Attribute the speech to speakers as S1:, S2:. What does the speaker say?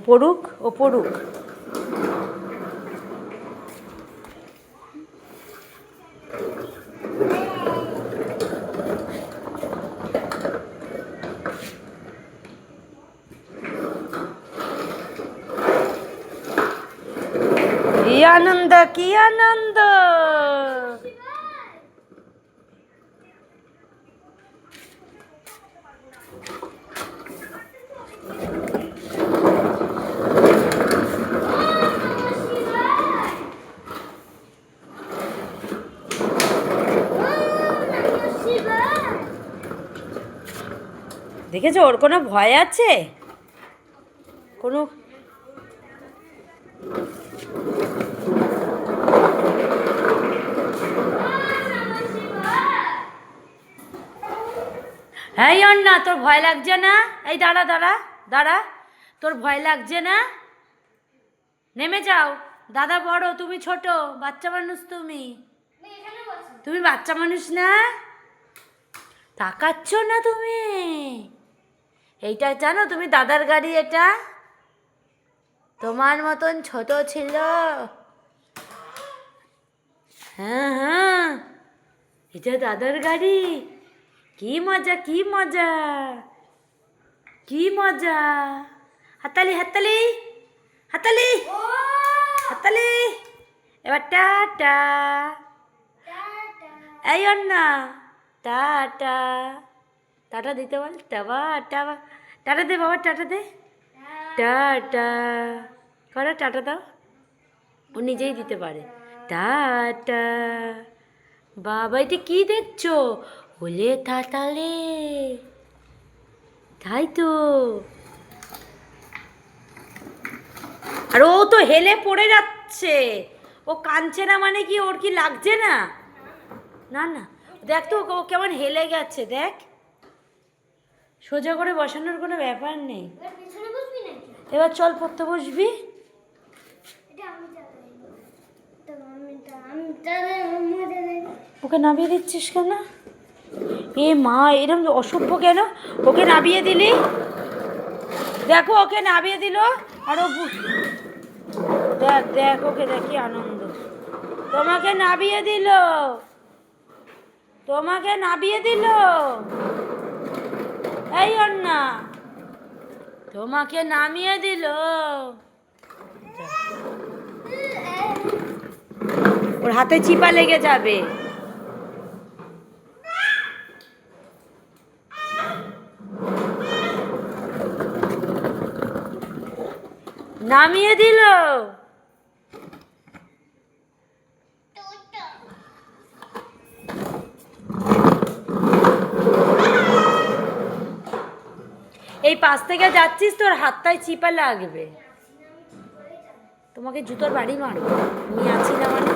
S1: পড়ুক, ও পড়ুক। কি আনন্দ, কি আনন্দ! দেখেছো ওর কোনো ভয় আছে? কোনো হ্যাঁ অন্না, তোর ভয় লাগছে না? এই দাঁড়া দাঁড়া দাঁড়া, তোর ভয় লাগছে না? নেমে যাও। দাদা বড়, তুমি ছোট, বাচ্চা মানুষ। তুমি তুমি বাচ্চা মানুষ না? তাকাচ্ছ না তুমি? এইটা জানো তুমি দাদার গাড়ি? এটা তোমার মতন ছোট ছিল। হ্যাঁ হ্যাঁ, এটা দাদার গাড়ি। কি মজা, কি মজা, কি মজা! হাততালি, হাততালি, হাততালি, হাততালি। এবার টাটা। এই অন্না, টাটা। টাটা দিতে বল। টাবা টাবা, টাটা দে বাবা, টাটা দে। টাটা করো, টাটা দাও। ও নিজেই দিতে পারে। টাটা। বাবা এটা কি দেখছো? ওলে তাতালে, তাই তো। আর ও তো হেলে পড়ে যাচ্ছে। ও কাঁদছে না মানে কি, ওর কি লাগছে না? না না, দেখ তো ও কেমন হেলে গেছে, দেখ। সোজা করে বসানোর কোনো ব্যাপার নেই। এবার চল পড়তে বসবি। ওকে নামিয়ে দিচ্ছিস কেন? এ মা, এরকম অসভ্য কেন? ওকে নামিয়ে দিলি, দেখো ওকে নামিয়ে দিল। আর ও দেখ দেখ, ওকে দেখি আনন্দ। তোমাকে নামিয়ে দিল, তোমাকে নামিয়ে দিল। এই অন্না, তোমাকে নামিয়ে দিল। ওর হাতে চিপা লেগে যাবে। নামিয়ে দিল। এই পাশ থেকে যাচ্ছিস, তোর হাতটায় চিপা লাগবে। তোমাকে জুতোর বাড়ি মারবো, আমি আছি না মানে।